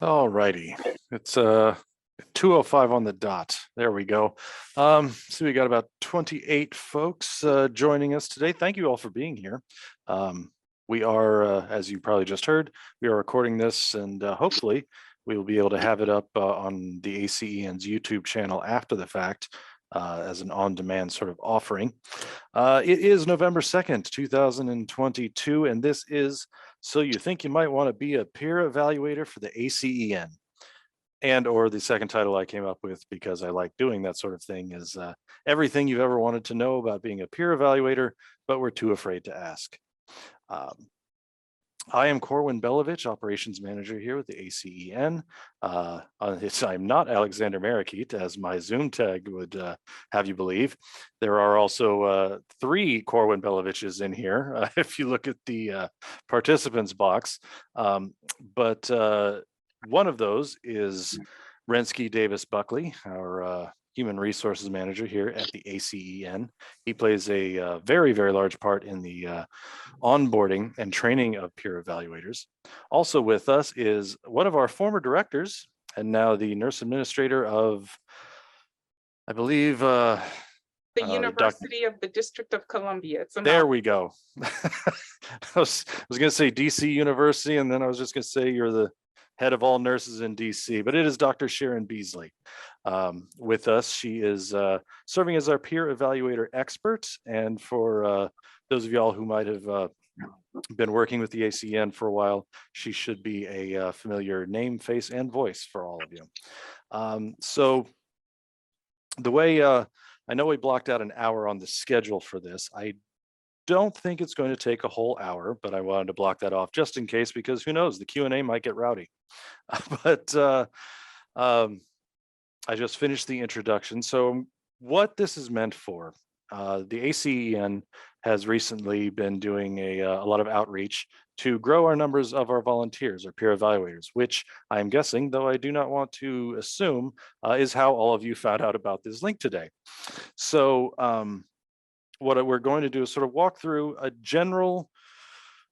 All righty, it's 2:05 on the dot. There we go. So we got about 28 folks joining us today. Thank you all for being here. We are, as you probably just heard, we are recording this, and hopefully we will be able to have it up on the ACEN's YouTube channel after the fact as an on-demand sort of offering. It is November 2nd, 2022, and this is So You Think You Might Want to Be a Peer Evaluator for the ACEN. And or the second title I came up with, because I like doing that sort of thing, is everything you've ever wanted to know about being a peer evaluator, but we're too afraid to ask. I am Corwyn Bellavich, Operations Manager here with the ACEN. I'm not Alexander Marikit, as my Zoom tag would have you believe. There are also 3 Corwyn Bellaviches in here, if you look at the participants box. But one of those is Renski Davis Buckley, our Human Resources Manager here at the ACEN. He plays a very, very large part in the onboarding and training of peer evaluators. Also with us is one of our former directors and now the nurse administrator of, I believe, the University of the District of Columbia. There we go. I was going to say DC University, and then I was just going to say you're the head of all nurses in DC, but it is Dr. Sharon Beasley with us. She is serving as our peer evaluator expert. And for those of y'all who might have been working with the ACEN for a while, she should be a familiar name, face, and voice for all of you. So the way, I know we blocked out an hour on the schedule for this. I don't think it's going to take a whole hour, but I wanted to block that off just in case, because who knows, the Q&A might get rowdy. But I just finished the introduction. So what this is meant for, the ACEN has recently been doing a lot of outreach to grow our numbers of our volunteers, or peer evaluators, which I'm guessing, though I do not want to assume, is how all of you found out about this link today. So what we're going to do is sort of walk through a general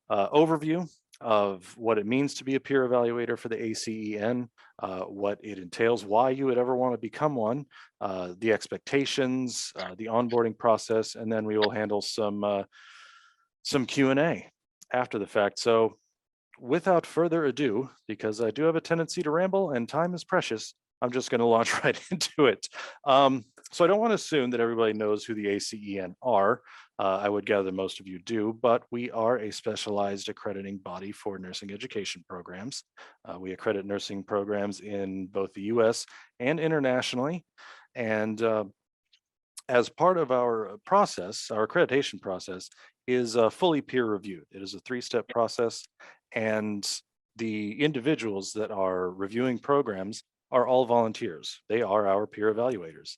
overview of what it means to be a peer evaluator for the ACEN, what it entails, why you would ever want to become one, the expectations, the onboarding process, and then we will handle some Q&A after the fact. So without further ado, because I do have a tendency to ramble and time is precious, I'm just going to launch right into it. So I don't want to assume that everybody knows who the ACEN are. I would gather most of you do, but we are a specialized accrediting body for nursing education programs. We accredit nursing programs in both the US and internationally. And as part of our process, our accreditation process is fully peer reviewed. It is a 3-step process, and the individuals that are reviewing programs are all volunteers. They are our peer evaluators.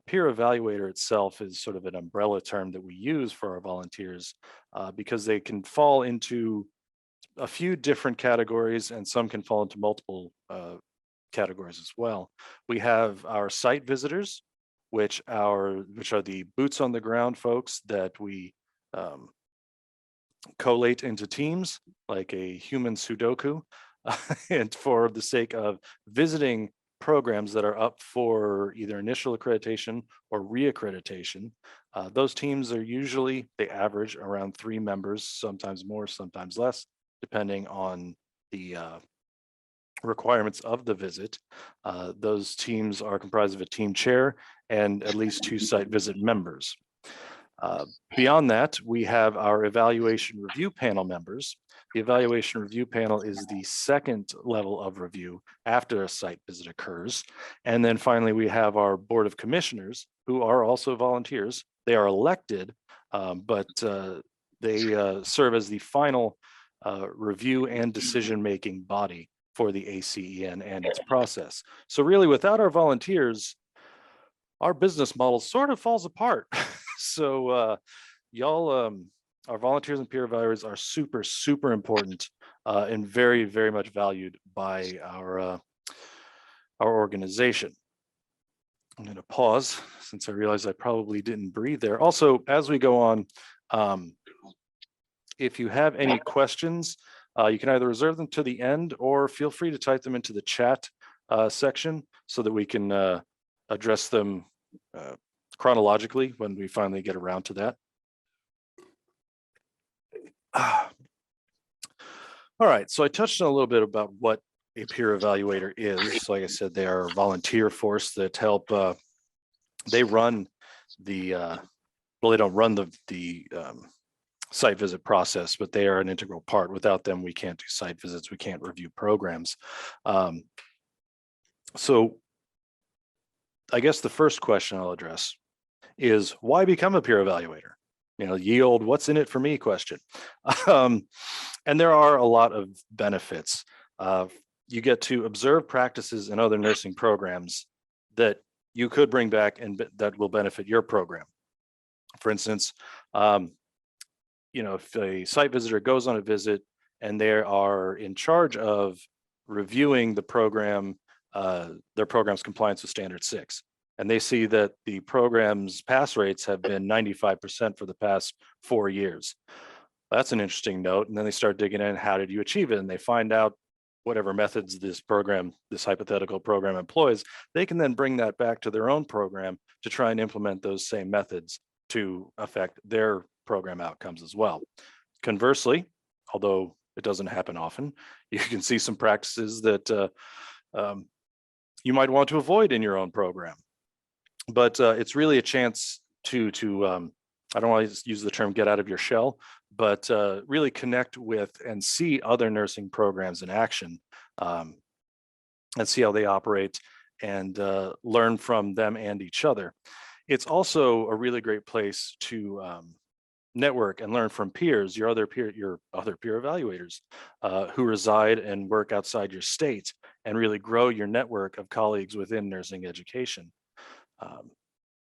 Peer evaluator itself is sort of an umbrella term that we use for our volunteers because they can fall into a few different categories, and some can fall into multiple categories as well. We have our site visitors, which are the boots on the ground folks that we collate into teams like a human Sudoku, and for the sake of visiting programs that are up for either initial accreditation or reaccreditation. Those teams are usually, they average around 3 members, sometimes more, sometimes less, depending on the requirements of the visit. Those teams are comprised of a team chair and at least 2 site visit members. Beyond that, we have our evaluation review panel members. The evaluation review panel is the second level of review after a site visit occurs. And then finally, we have our board of commissioners, who are also volunteers. They are elected, but they serve as the final review and decision-making body for the ACEN and its process. So really, without our volunteers, our business model sort of falls apart. So y'all, our volunteers and peer evaluators are super, super important and very, very much valued by our organization. I'm going to pause since I realized I probably didn't breathe there. Also, as we go on, if you have any questions, You can either reserve them to the end or feel free to type them into the chat section so that we can address them chronologically when we finally get around to that. All right, so I touched on a little bit about what a peer evaluator is. Like I said, they are a volunteer force that help. They run the well, they don't run the site visit process, but they are an integral part. Without them, we can't do site visits. We can't review programs. So I guess the first question I'll address is why become a peer evaluator? You know, ye old what's in it for me question. And there are a lot of benefits. You get to observe practices in other nursing programs that you could bring back and that will benefit your program. For instance, you know, if a site visitor goes on a visit and they are in charge of reviewing the program, their program's compliance with Standard 6, and they see that the program's pass rates have been 95% for the past 4 years. That's an interesting note. And then they start digging in, how did you achieve it? And they find out whatever methods this program, this hypothetical program employs, they can then bring that back to their own program to try and implement those same methods to affect their program outcomes as well. Conversely, although it doesn't happen often, you can see some practices that you might want to avoid in your own program. But it's really a chance to I don't want to use the term get out of your shell, but really connect with and see other nursing programs in action and see how they operate and learn from them and each other. It's also a really great place to network and learn from peers, your other peer evaluators who reside and work outside your state, and really grow your network of colleagues within nursing education.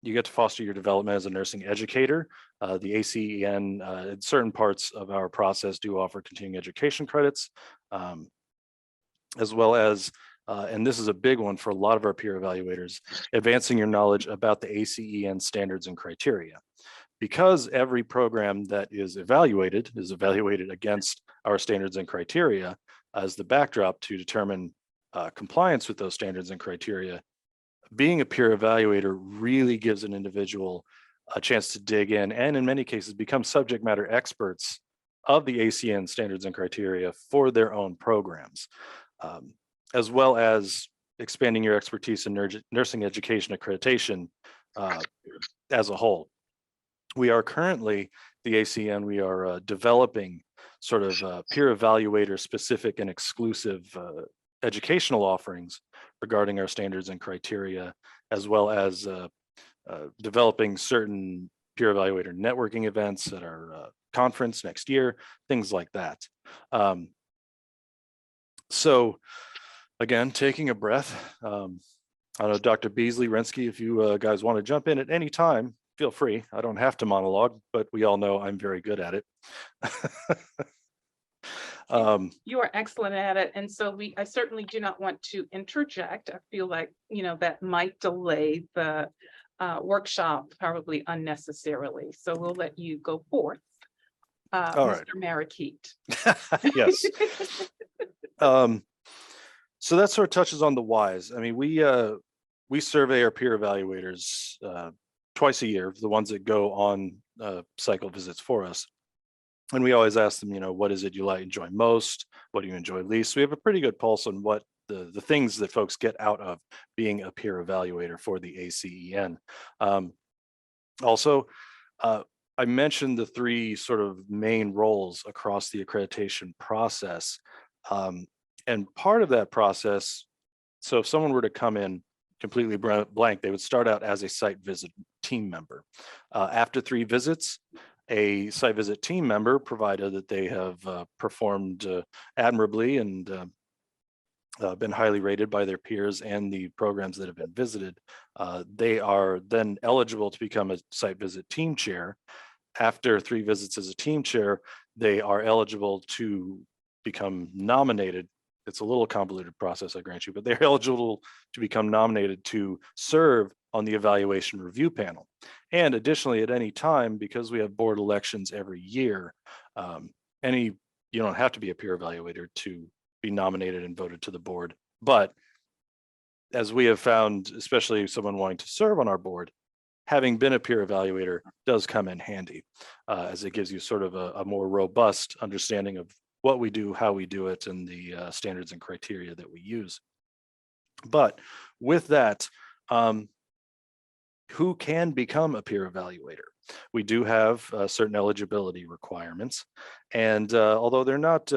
You get to foster your development as a nursing educator. The ACEN, in certain parts of our process, do offer continuing education credits, as well as, and this is a big one for a lot of our peer evaluators, advancing your knowledge about the ACEN standards and criteria. Because every program that is evaluated against our standards and criteria as the backdrop to determine compliance with those standards and criteria, being a peer evaluator really gives an individual a chance to dig in many cases become subject matter experts of the ACEN standards and criteria for their own programs, as well as expanding your expertise in nursing education accreditation as a whole. We are currently, the ACEN, we are developing sort of peer evaluator specific and exclusive educational offerings regarding our standards and criteria, as well as developing certain peer evaluator networking events at our conference next year, things like that. So again, taking a breath. I don't know, Dr. Beasley, Rensky, if you guys want to jump in at any time, feel free. I don't have to monologue, but we all know I'm very good at it. You are excellent at it. And so I certainly do not want to interject. I feel like, you know, that might delay the workshop probably unnecessarily. So we'll let you go forth, Mr. Marikit. Yes. So that sort of touches on the whys. I mean, we survey our peer evaluators twice a year, the ones that go on cycle visits for us. And we always ask them, you know, what is it you enjoy most? What do you enjoy least? So we have a pretty good pulse on what the things that folks get out of being a peer evaluator for the ACEN. Also, I mentioned the three sort of main roles across the accreditation process. And part of that process, so if someone were to come in completely blank, they would start out as a site visit team member. After 3 visits, a site visit team member, provided that they have performed admirably and been highly rated by their peers and the programs that have been visited, they are then eligible to become a site visit team chair. After 3 visits as a team chair, they are eligible to become nominated. It's a little convoluted process, I grant you, but they're eligible to become nominated to serve on the evaluation review panel. And additionally, at any time, because we have board elections every year, any you don't have to be a peer evaluator to be nominated and voted to the board. But as we have found, especially someone wanting to serve on our board, having been a peer evaluator does come in handy, as it gives you sort of a more robust understanding of what we do, how we do it, and the standards and criteria that we use. But with that, who can become a peer evaluator? We do have certain eligibility requirements, and although they're not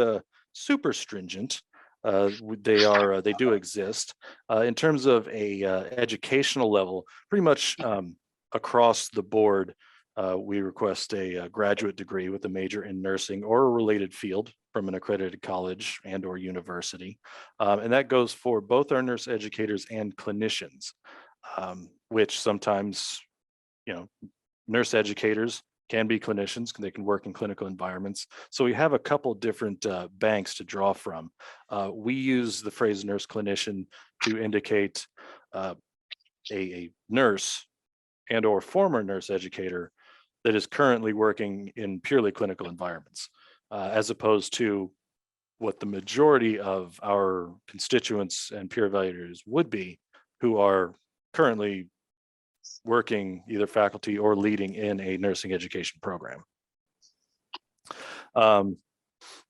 super stringent, they do exist. In terms of a educational level, pretty much across the board, we request a graduate degree with a major in nursing or a related field from an accredited college and or university. And that goes for both our nurse educators and clinicians, which sometimes, nurse educators can be clinicians, they can work in clinical environments. So we have a couple different banks to draw from. We use the phrase nurse clinician to indicate a nurse and or former nurse educator that is currently working in purely clinical environments, as opposed to what the majority of our constituents and peer evaluators would be, who are currently working either faculty or leading in a nursing education program.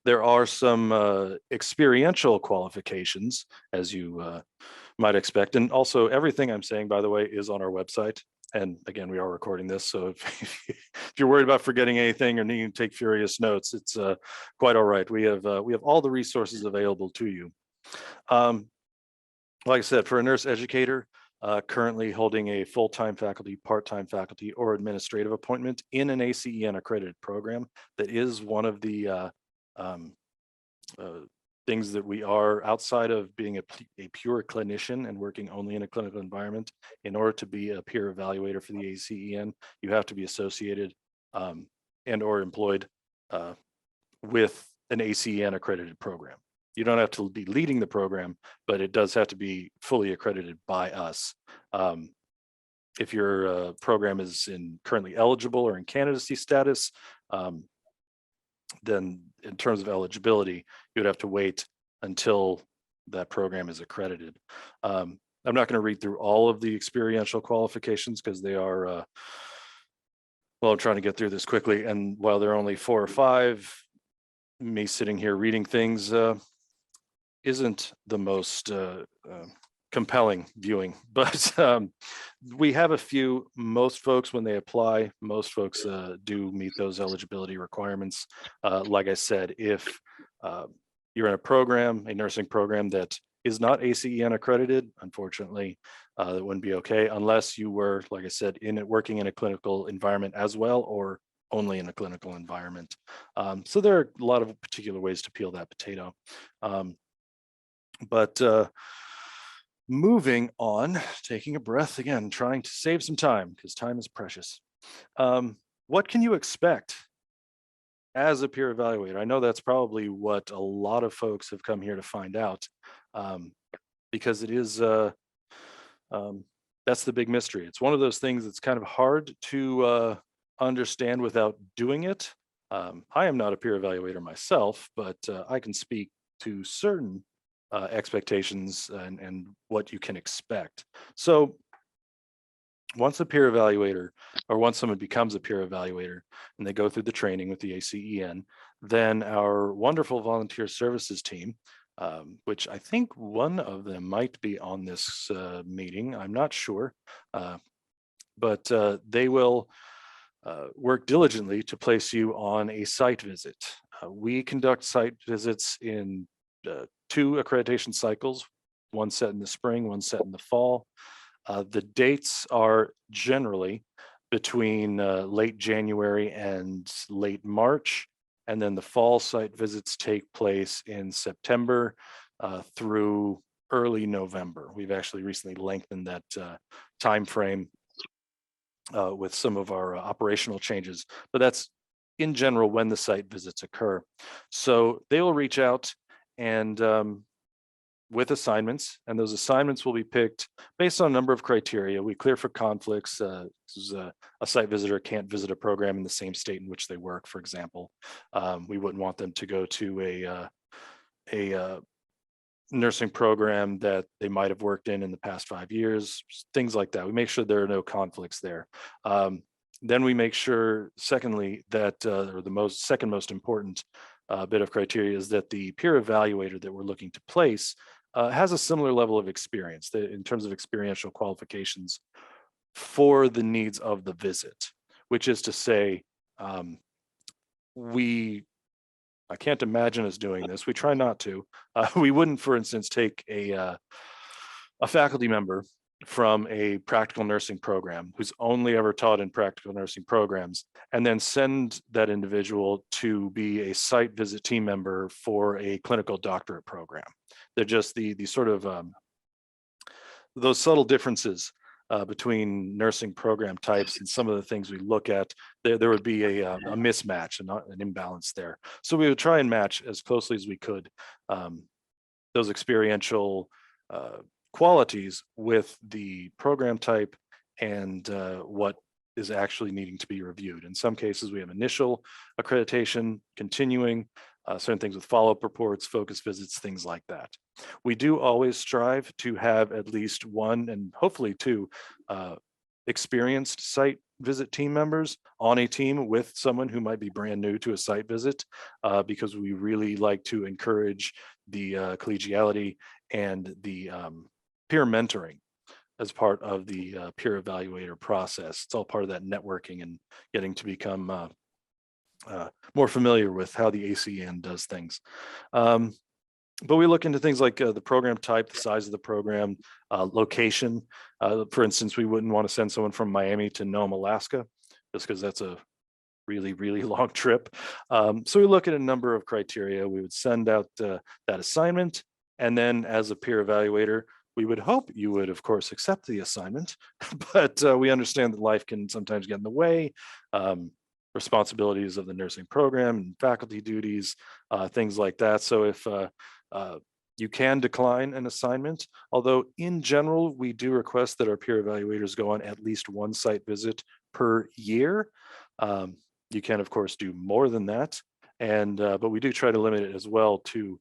There are some experiential qualifications, as you might expect. And also everything I'm saying, by the way, is on our website. And again, we are recording this, so if you're worried about forgetting anything or needing to take furious notes, it's quite all right. We have all the resources available to you. Like I said, for a nurse educator, currently holding a full-time faculty, part-time faculty, or administrative appointment in an ACEN accredited program, that is one of the things that we are, outside of being a pure clinician and working only in a clinical environment. In order to be a peer evaluator for the ACEN, you have to be associated and or employed with an ACEN accredited program. You don't have to be leading the program, but it does have to be fully accredited by us. If your program is currently eligible or in candidacy status, then in terms of eligibility, you'd have to wait until that program is accredited. I'm not going to read through all of the experiential qualifications because they are, well, I'm trying to get through this quickly. And while there are only 4 or 5, me sitting here reading things isn't the most compelling viewing, but we have a few. Most folks, when they apply, most folks do meet those eligibility requirements. Like I said, if you're in a program, a nursing program that is not ACEN accredited, unfortunately, that wouldn't be okay unless you were, like I said, working in a clinical environment as well, or only in a clinical environment. So there are a lot of particular ways to peel that potato. But moving on, taking a breath again, trying to save some time because time is precious. What can you expect as a peer evaluator? I know that's probably what a lot of folks have come here to find out, because it is, that's the big mystery. It's one of those things that's kind of hard to understand without doing it. I am not a peer evaluator myself, but I can speak to certain expectations and what you can expect. So once a peer evaluator, or once someone becomes a peer evaluator and they go through the training with the ACEN, then our wonderful volunteer services team, which I think one of them might be on this meeting, I'm not sure, but they will work diligently to place you on a site visit. We conduct site visits in 2 accreditation cycles, one set in the spring, one set in the fall. The dates are generally between late January and late March, and then the fall site visits take place in September through early November. We've actually recently lengthened that time frame with some of our operational changes, but that's in general when the site visits occur. So they will reach out and with assignments, and those assignments will be picked based on a number of criteria. We clear for conflicts. A site visitor can't visit a program in the same state in which they work, for example. We wouldn't want them to go to a nursing program that they might have worked in the past 5 years, things like that. We make sure there are no conflicts there. Then we make sure, secondly, that or the second most important bit of criteria is that the peer evaluator that we're looking to place has a similar level of experience in terms of experiential qualifications for the needs of the visit, which is to say, I can't imagine us doing this. We try not to. We wouldn't, for instance, take a faculty member from a practical nursing program who's only ever taught in practical nursing programs and then send that individual to be a site visit team member for a clinical doctorate program. They're just the sort of those subtle differences between nursing program types and some of the things we look at. There would be a mismatch and an imbalance there. So we would try and match as closely as we could those experiential qualities with the program type and what is actually needing to be reviewed. In some cases, we have initial accreditation, continuing, certain things with follow-up reports, focus visits, things like that. We do always strive to have at least one and hopefully two experienced site visit team members on a team with someone who might be brand new to a site visit, because we really like to encourage the collegiality and the peer mentoring as part of the peer evaluator process. It's all part of that networking and getting to become more familiar with how the ACEN does things. But we look into things like the program type, the size of the program, location. For instance, we wouldn't want to send someone from Miami to Nome, Alaska, just because that's a really, really long trip. So we look at a number of criteria. We would send out that assignment, and then as a peer evaluator, we would hope you would, of course, accept the assignment, but we understand that life can sometimes get in the way. Responsibilities of the nursing program and faculty duties, things like that. So if you can decline an assignment, although in general, we do request that our peer evaluators go on at least one site visit per year. You can, of course, do more than that. But we do try to limit it as well to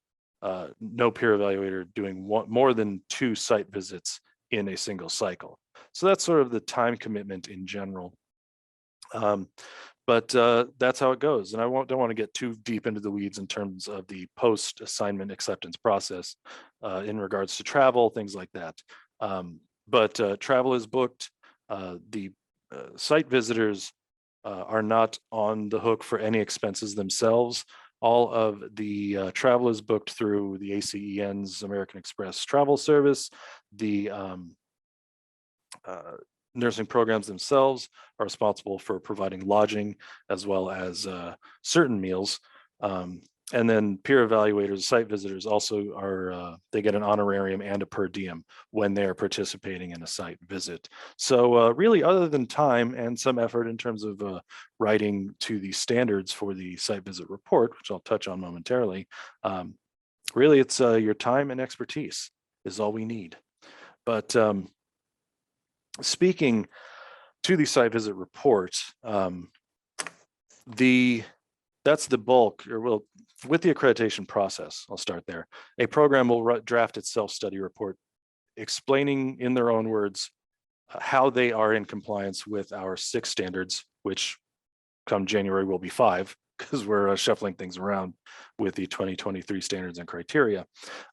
no peer evaluator doing more than 2 site visits in a single cycle. So that's sort of the time commitment in general. But that's how it goes. And I don't want to get too deep into the weeds in terms of the post-assignment acceptance process in regards to travel, things like that. But travel is booked. The site visitors are not on the hook for any expenses themselves. All of the travel is booked through the ACEN's American Express travel service. The nursing programs themselves are responsible for providing lodging as well as certain meals. And then peer evaluators, site visitors also are, they get an honorarium and a per diem when they're participating in a site visit. So really, other than time and some effort in terms of writing to the standards for the site visit report, which I'll touch on momentarily, really it's your time and expertise is all we need. But speaking to the site visit report, that's the bulk, or well, with the accreditation process, I'll start there. A program will draft its self-study report explaining in their own words how they are in compliance with our 6 standards, which come January will be 5 because we're shuffling things around with the 2023 standards and criteria.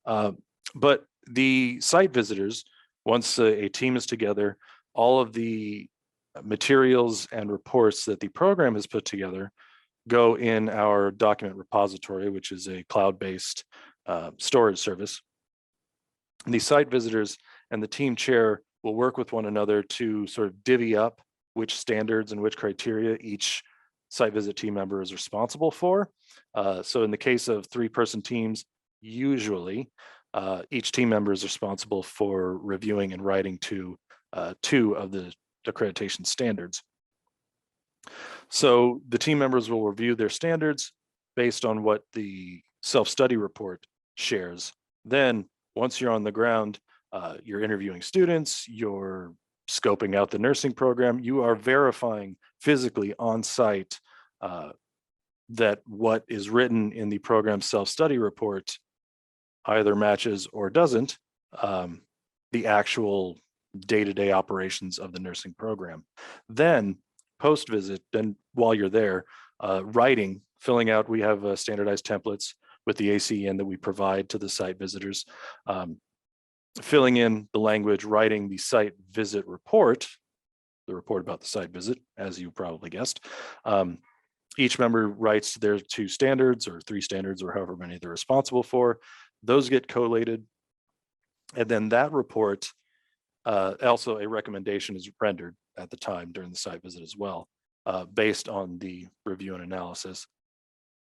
But the site visitors, once a team is together, all of the materials and reports that the program has put together go in our document repository, which is a cloud-based storage service. And the site visitors and the team chair will work with one another to sort of divvy up which standards and which criteria each site visit team member is responsible for. So in the case of 3-person teams, usually each team member is responsible for reviewing and writing to 2 of the accreditation standards. So the team members will review their standards based on what the self-study report shares. Then Once you're on the ground, you're interviewing students, you're scoping out the nursing program, you are verifying physically on site that what is written in the program self-study report either matches or doesn't the actual day-to-day operations of the nursing program. Then post-visit, then while you're there, writing, filling out, we have standardized templates with the ACEN that we provide to the site visitors, filling in the language, writing the site visit report, the report about the site visit, as you probably guessed. Each member writes their 2 standards or 3 standards or however many they're responsible for. Those get collated. And then that report, also a recommendation is rendered at the time during the site visit as well, based on the review and analysis.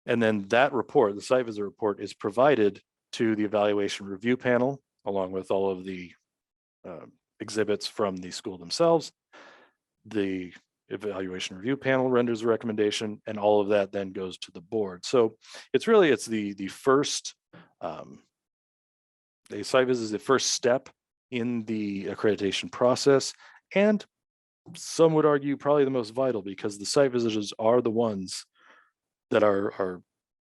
And then that report, the site visit report, is provided to the evaluation review panel, along with all of the exhibits from the school themselves. The evaluation review panel renders a recommendation, and all of that then goes to the board. So it's the first, the site visit is the first step in the accreditation process, and some would argue probably the most vital, because the site visitors are the ones that are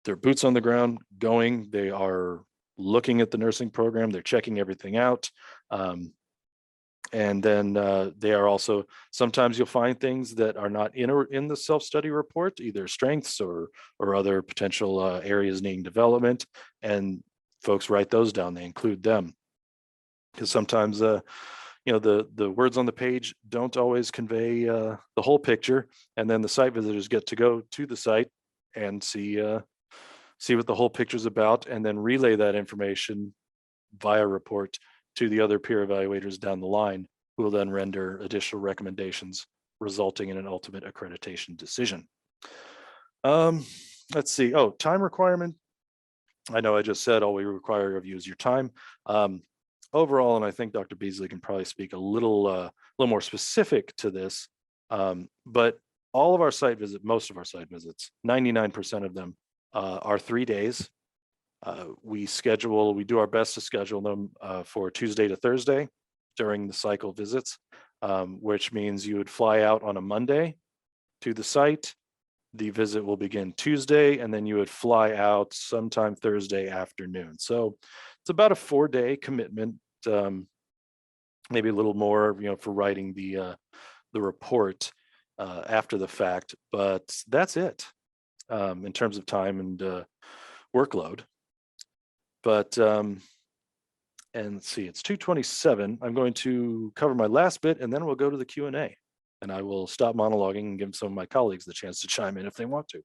their boots on the ground going. They are looking at the nursing program, they're checking everything out. And then they are also, sometimes you'll find things that are not in the self-study report, either strengths or other potential areas needing development, and folks write those down, they include them. Because sometimes the words on the page don't always convey the whole picture, and then the site visitors get to go to the site and see what the whole picture's about, and then relay that information via report to the other peer evaluators down the line, who will then render additional recommendations, resulting in an ultimate accreditation decision. Let's see. Oh, time requirement. I know I just said all we require of you is your time. Overall, and I think Dr. Beasley can probably speak a little more specific to this, but all of our site visits, most of our site visits, 99% of them are 3 days. We do our best to schedule them for Tuesday to Thursday during the cycle visits, which means you would fly out on a Monday to the site. The visit will begin Tuesday, and then you would fly out sometime Thursday afternoon. So it's about a 4-day commitment, maybe a little more, for writing the report after the fact, but that's it in terms of time and workload. But and let's see, it's 2:27. I'm going to cover my last bit, and then we'll go to the Q&A, and I will stop monologuing and give some of my colleagues the chance to chime in if they want to.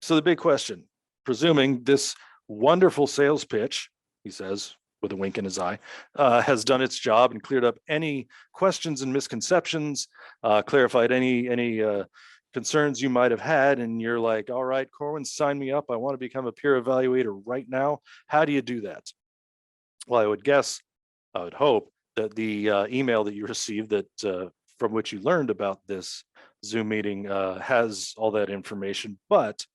So the big question, presuming this wonderful sales pitch, he says with a wink in his eye, has done its job and cleared up any questions and misconceptions, clarified any concerns you might have had, and you're like, all right, Corwyn, sign me up. I want to become a peer evaluator right now. How do you do that? Well, I would hope that the email that you received that from which you learned about this Zoom meeting has all that information, but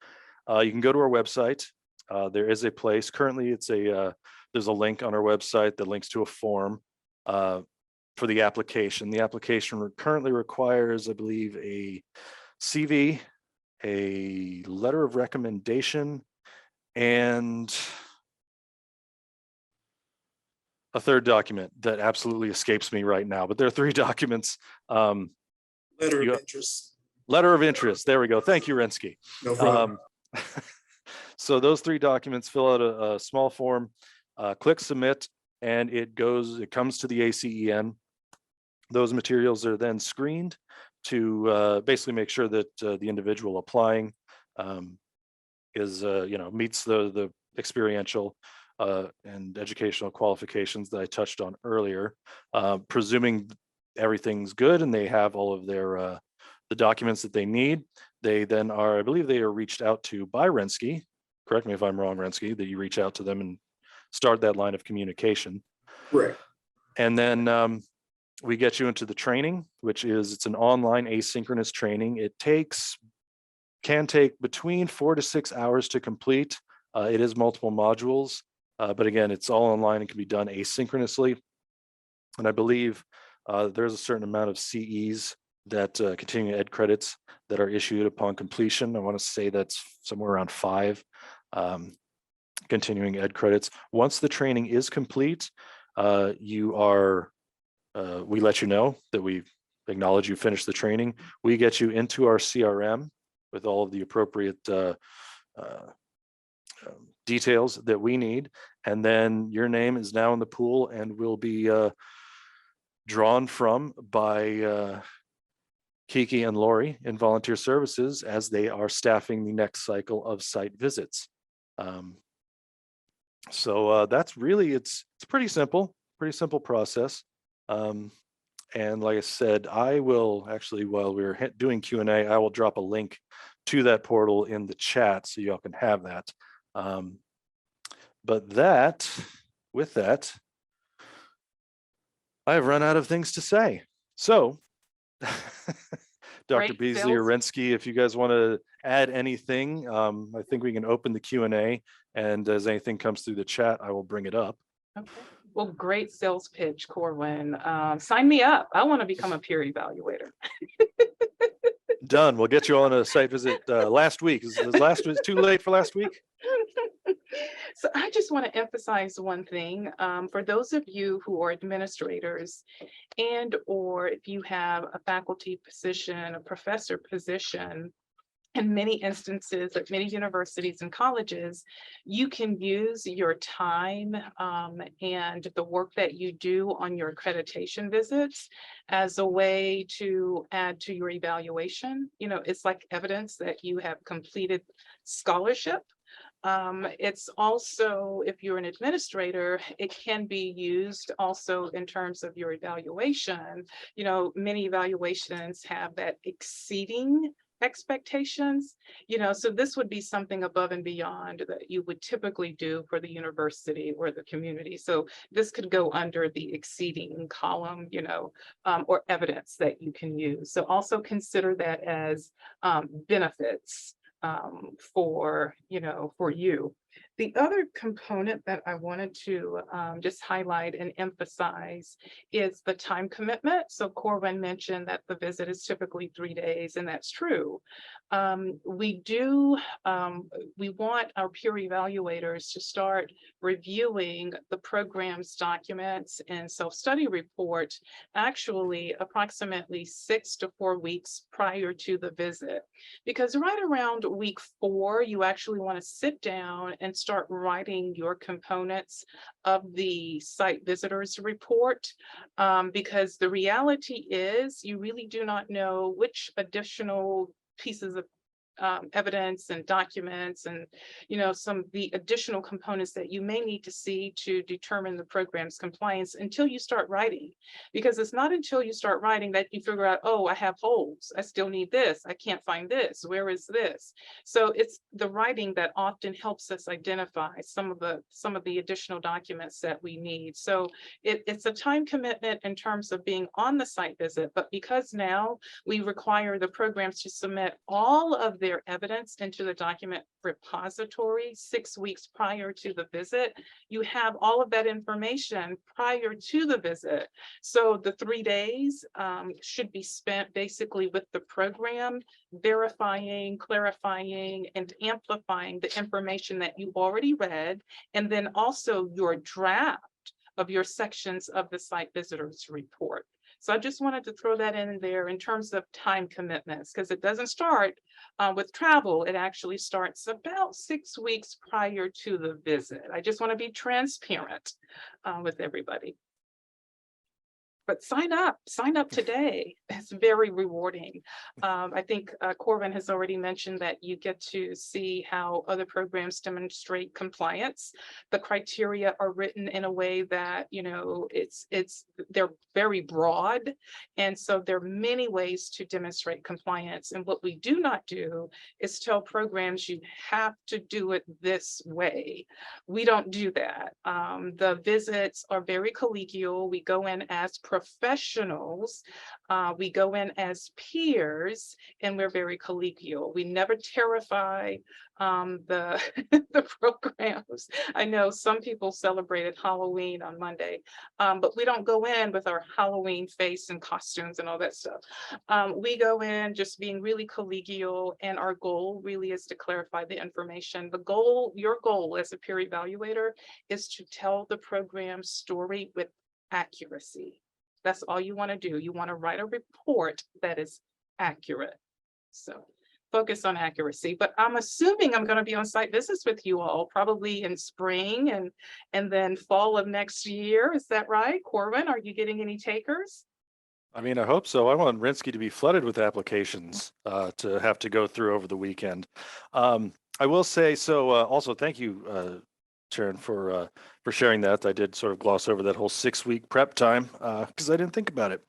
you can go to our website. There is a place, currently there's a link on our website that links to a form for the application. The application currently requires, I believe, a CV, a letter of recommendation, and a third document that absolutely escapes me right now, but there are 3 documents. Letter of interest. Letter of interest. There we go. Thank you, Rensky. No problem. So those 3 documents, fill out a small form, click submit, and it comes to the ACEN. Those materials are then screened to basically make sure that the individual applying is meets the experiential and educational qualifications that I touched on earlier. Presuming everything's good and they have all of their the documents that they need, they then I believe they are reached out to by Rensky. Correct me if I'm wrong, Rensky, that you reach out to them and start that line of communication. Right. And then we get you into the training, it's an online asynchronous training. It can take between 4 to 6 hours to complete. It is multiple modules. But again, it's all online and can be done asynchronously. And I believe there's a certain amount of CEs that continuing ed credits that are issued upon completion. I want to say that's somewhere around 5 continuing ed credits. Once the training is complete, we let you know that we acknowledge you finished the training. We get you into our CRM with all of the appropriate details that we need, and then your name is now in the pool and will be drawn from by Kiki and Lori in volunteer services as they are staffing the next cycle of site visits. So that's really, it's pretty simple process. And like I said, I will actually, while we're doing Q&A, I will drop a link to that portal in the chat so y'all can have that. But with that, I have run out of things to say. So, Dr. Great, Beasley or Phil. Rensky, if you guys want to add anything, I think we can open the Q&A, and as anything comes through the chat, I will bring it up. Okay. Well, great sales pitch, Corwyn. Sign me up. I want to become a peer evaluator. Done. We'll get you on a site visit last week. Is too late for last week? So I just want to emphasize one thing. For those of you who are administrators, and or if you have a faculty position, a professor position, in many instances at many universities and colleges, you can use your time and the work that you do on your accreditation visits as a way to add to your evaluation. You know, it's like evidence that you have completed scholarship. It's also, if you're an administrator, it can be used also in terms of your evaluation. You know, many evaluations have that exceeding expectations, you know, so this would be something above and beyond that you would typically do for the university or the community. So this could go under the exceeding column, you know, or evidence that you can use. So also consider that as benefits for, you know, for you. The other component that I wanted to just highlight and emphasize is the time commitment. So Corwyn mentioned that the visit is typically 3 days, and that's true. We want our peer evaluators to start reviewing the program's documents and self-study report actually approximately 6 to 4 weeks prior to the visit. Because right around week 4, you actually want to sit down and start writing your components of the site visitors report, because the reality is you really do not know which additional pieces of evidence and documents and, you know, some of the additional components that you may need to see to determine the program's compliance until you start writing. Because it's not until you start writing that you figure out, oh, I have holes, I still need this, I can't find this, where is this? So it's the writing that often helps us identify some of the additional documents that we need. So it's a time commitment in terms of being on the site visit, but because now we require the programs to submit all of their evidence into the document repository 6 weeks prior to the visit, you have all of that information prior to the visit. So the 3 days should be spent basically with the program verifying, clarifying, and amplifying the information that you already read, and then also your draft of your sections of the site visitors report. So I just wanted to throw that in there in terms of time commitments, because it doesn't start with travel. It actually starts about 6 weeks prior to the visit. I just want to be transparent with everybody. But sign up today. It's very rewarding. I think Corwyn has already mentioned that you get to see how other programs demonstrate compliance. The criteria are written in a way that, you know, they're very broad. And so there are many ways to demonstrate compliance. And what we do not do is tell programs you have to do it this way. We don't do that. The visits are very collegial. We go in as professionals professionals. We go in as peers, and we're very collegial. We never terrify the the programs. I know some people celebrated Halloween on Monday, but we don't go in with our Halloween face and costumes and all that stuff. We go in just being really collegial, and our goal really is to clarify the information. The goal, your goal as a peer evaluator, is to tell the program story with accuracy. That's all you want to do. You want to write a report that is accurate. So focus on accuracy, but I'm assuming I'm going to be on site visits with you all probably in spring and then fall of next year. Is that right? Corwyn, are you getting any takers? I mean, I hope so. I want Rinsky to be flooded with applications to have to go through over the weekend. I will say, so also thank you, Sharon, for sharing that. I did sort of gloss over that whole 6-week prep time because I didn't think about it.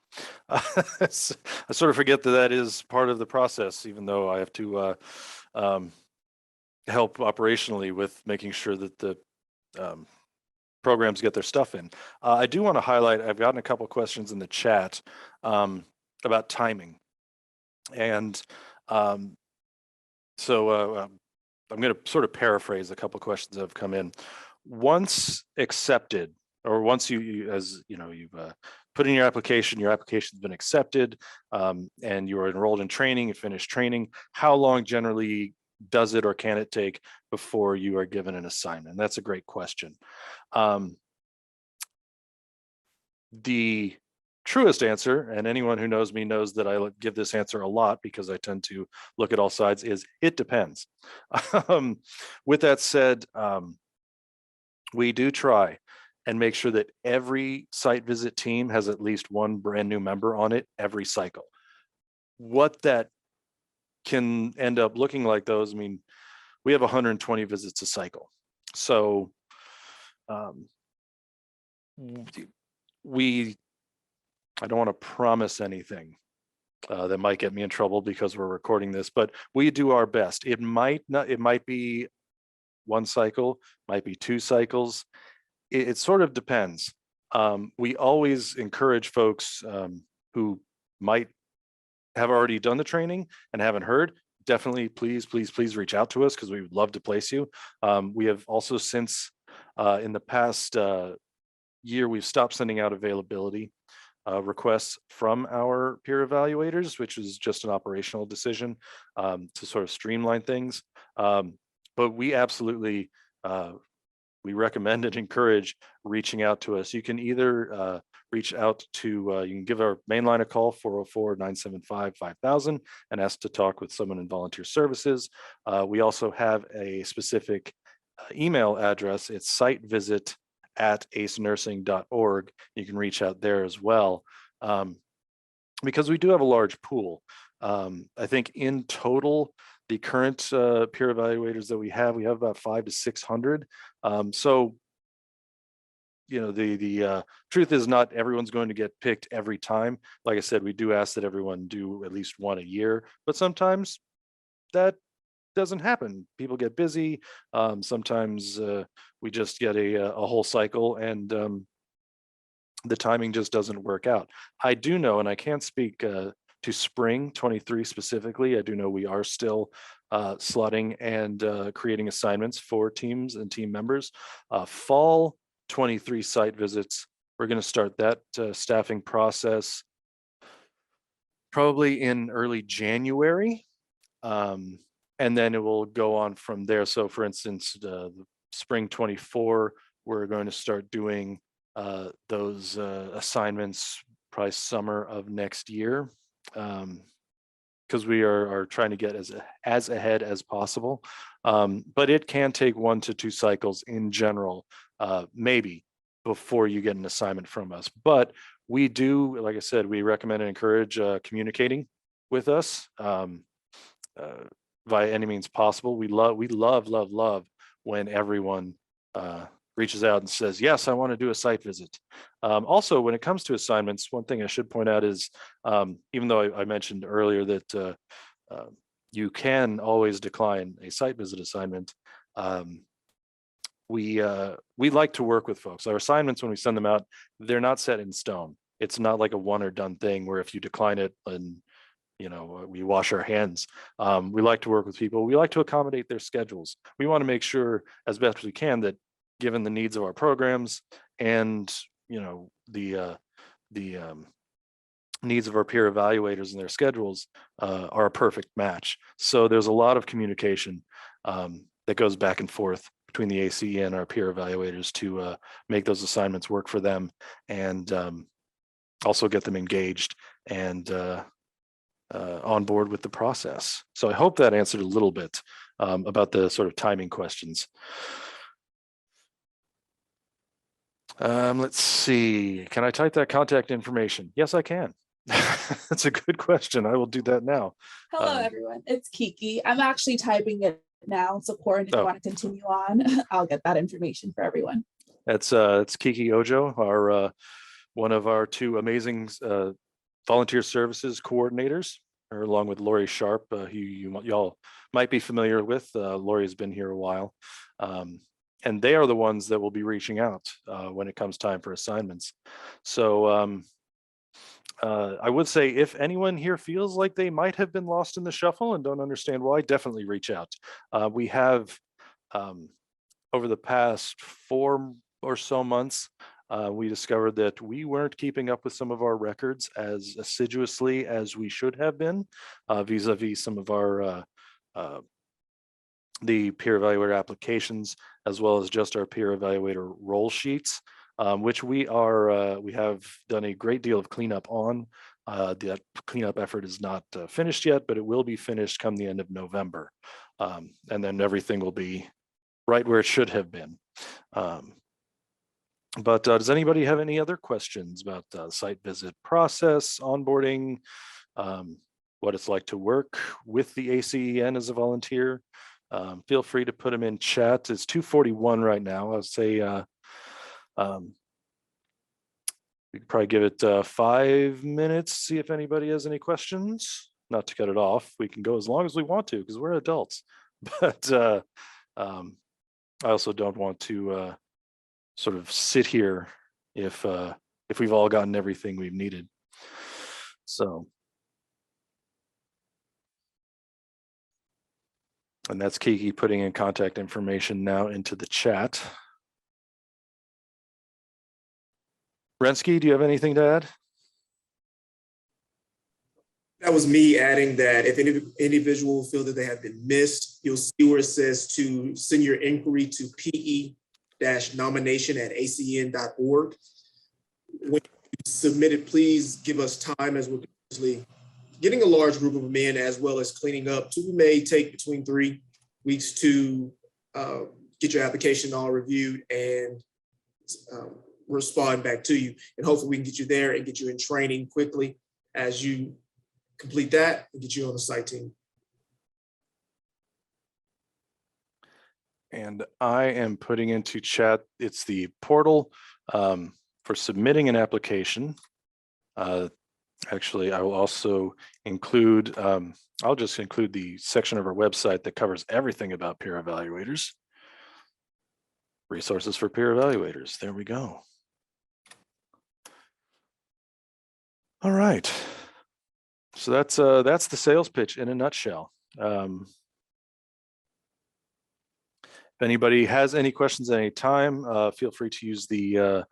I sort of forget that that is part of the process, even though I have to help operationally with making sure that the programs get their stuff in. I do want to highlight, I've gotten a couple questions in the chat about timing. And so I'm going to sort of paraphrase a couple questions that have come in. Once accepted, or once as you know, you've put in your application's been accepted, and you are enrolled in training and finished training, how long generally does it or can it take before you are given an assignment? That's a great question. The truest answer, and anyone who knows me knows that I give this answer a lot because I tend to look at all sides, is it depends. With that said, we do try and make sure that every site visit team has at least one brand new member on it every cycle. What that can end up looking like, those, I mean, we have 120 visits a cycle. So I don't want to promise anything that might get me in trouble because we're recording this, but we do our best. It might be one cycle, might be 2 cycles. It sort of depends. We always encourage folks who might have already done the training and haven't heard, definitely please reach out to us because we would love to place you. We have also since in the past year, we've stopped sending out availability requests from our peer evaluators, which is just an operational decision to sort of streamline things. But we absolutely, we recommend and encourage reaching out to us. You can either reach out to, you can give our main line a call, 404-975-5000, and ask to talk with someone in volunteer services. We also have a specific email address. It's sitevisit@acenursing.org. You can reach out there as well, because we do have a large pool. I think in total, the current peer evaluators that we have about 500 to 600. So, you know, the truth is not everyone's going to get picked every time. Like I said, we do ask that everyone do at least one a year, but sometimes that doesn't happen. People get busy. Sometimes we just get a whole cycle, and the timing just doesn't work out. I do know, and I can't speak to spring 23 specifically. I do know we are still slotting and creating assignments for teams and team members. Fall 23 site visits, we're going to start that staffing process probably in early January. And then it will go on from there. So for instance, the spring 24, we're going to start doing those assignments probably summer of next year, because we are trying to get as ahead as possible. But it can take 1 to 2 cycles in general, maybe, before you get an assignment from us. But we do, like I said, we recommend and encourage communicating with us via any means possible. We love when everyone reaches out and says, yes, I want to do a site visit. Also, when it comes to assignments, one thing I should point out is, even though I mentioned earlier that you can always decline a site visit assignment, we like to work with folks. Our assignments, when we send them out, they're not set in stone. It's not like a one or done thing where if you decline it and we wash our hands. We like to work with people. We like to accommodate their schedules. We want to make sure as best as we can that given the needs of our programs and the needs of our peer evaluators and their schedules are a perfect match. So there's a lot of communication that goes back and forth between the ACE and our peer evaluators to make those assignments work for them and also get them engaged and on board with the process. So I hope that answered a little bit about the sort of timing questions. Let's see, can I type that contact information? Yes, I can. That's a good question. I will do that now. Hello, everyone. It's Kiki. I'm actually typing it now. So Corwyn, if you want to continue on, I'll get that information for everyone. It's Kiki Ojo, our one of our two amazing volunteer services coordinators, or along with Lori Sharp, who y'all might be familiar with. Lori has been here a while. And they are the ones that will be reaching out when it comes time for assignments. So I would say if anyone here feels like they might have been lost in the shuffle and don't understand why, definitely reach out. We have, over the past 4 or so months, we discovered that we weren't keeping up with some of our records as assiduously as we should have been vis-a-vis some of our the peer evaluator applications, as well as just our peer evaluator roll sheets, which we have done a great deal of cleanup on. The cleanup effort is not finished yet, but it will be finished come the end of November. And then everything will be right where it should have been. But does anybody have any other questions about site visit process, onboarding, what it's like to work with the ACEN as a volunteer? Feel free to put them in chat. It's 2:41 right now. I'll say we could probably give it 5 minutes, see if anybody has any questions. Not to cut it off. We can go as long as we want to because we're adults. But I also don't want to sort of sit here if we've all gotten everything we've needed. So. And that's Kiki putting in contact information now into the chat. Rensky, do you have anything to add? That was me adding that if any individual feel that they have been missed, you'll see where it says to send your inquiry to pe-nomination@acen.org. When you submit it, please give us time as we're usually getting a large group of them in, as well as cleaning up. So we may take between 3 weeks to get your application all reviewed and respond back to you. And hopefully we can get you there and get you in training quickly as you complete that and get you on the site team. And I am putting into chat, it's the portal for submitting an application. Actually, I will also include, I'll just include the section of our website that covers everything about peer evaluators. Resources for peer evaluators, there we go. All right, so that's the sales pitch in a nutshell. If anybody has any questions at any time, feel free to use the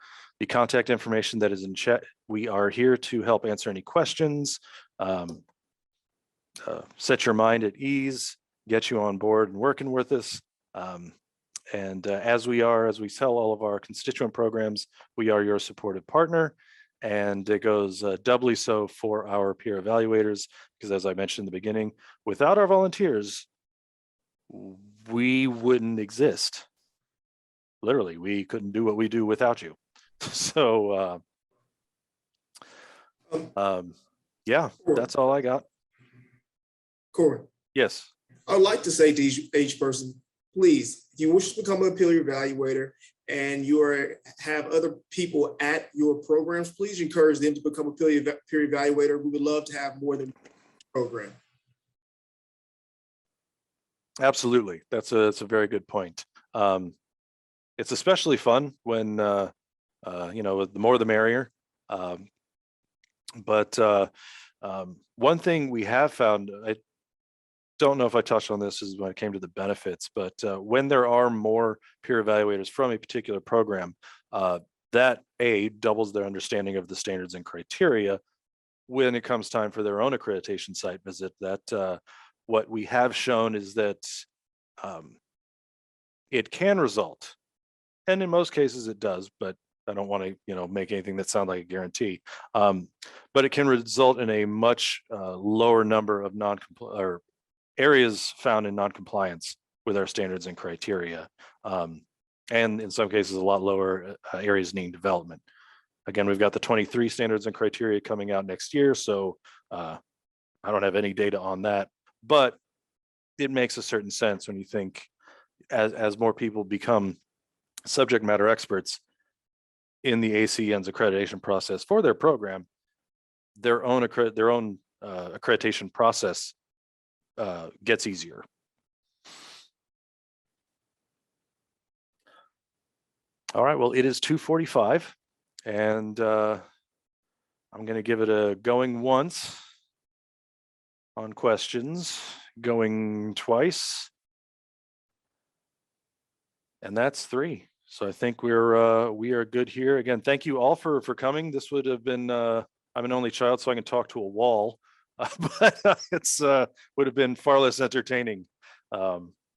contact information that is in chat. We are here to help answer any questions, set your mind at ease, get you on board and working with us. And as we sell all of our constituent programs, we are your supportive partner. And it goes doubly so for our peer evaluators, because as I mentioned in the beginning, without our volunteers, we wouldn't exist. Literally, we couldn't do what we do without you. So, yeah, that's all I got. Corwyn. Yes. I'd like to say to each person, please, if you wish to become a peer evaluator and you have other people at your programs, please encourage them to become a peer evaluator. We would love to have more than one program. Absolutely. That's a very good point. It's especially fun when, the more the merrier. But one thing we have found, I don't know if I touched on this, is when it came to the benefits, but when there are more peer evaluators from a particular program, that doubles their understanding of the standards and criteria when it comes time for their own accreditation site visit. That what we have shown is that it can result, and in most cases it does, but I don't want to make anything that sounds like a guarantee. But it can result in a much lower number of or areas found in non-compliance with our standards and criteria, and in some cases a lot lower areas needing development. Again, we've got the 23 standards and criteria coming out next year, so I don't have any data on that, but it makes a certain sense when you think as more people become subject matter experts in the ACEN's accreditation process for their program, their own accreditation process gets easier. All right, well, it is 2:45, and I'm going to give it a going once on questions, going twice, and that's 3. So I think we are good here. Again, thank you all for coming. This would have been I'm an only child, so I can talk to a wall, but it's would have been far less entertaining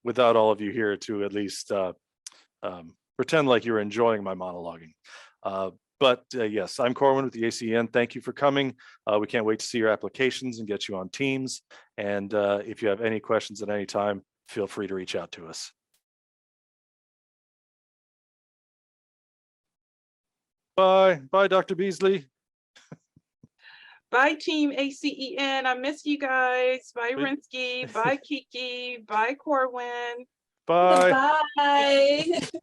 without all of you here to at least pretend like you're enjoying my monologuing. But yes, I'm Corwyn with the ACEN. Thank you for coming. We can't wait to see your applications and get you on teams. And if you have any questions at any time, feel free to reach out to us. Bye. Bye, Dr. Beasley. Bye, Team ACEN. I miss you guys. Bye, Rinsky. Bye, Kiki. Bye, Corwyn. Bye. Bye.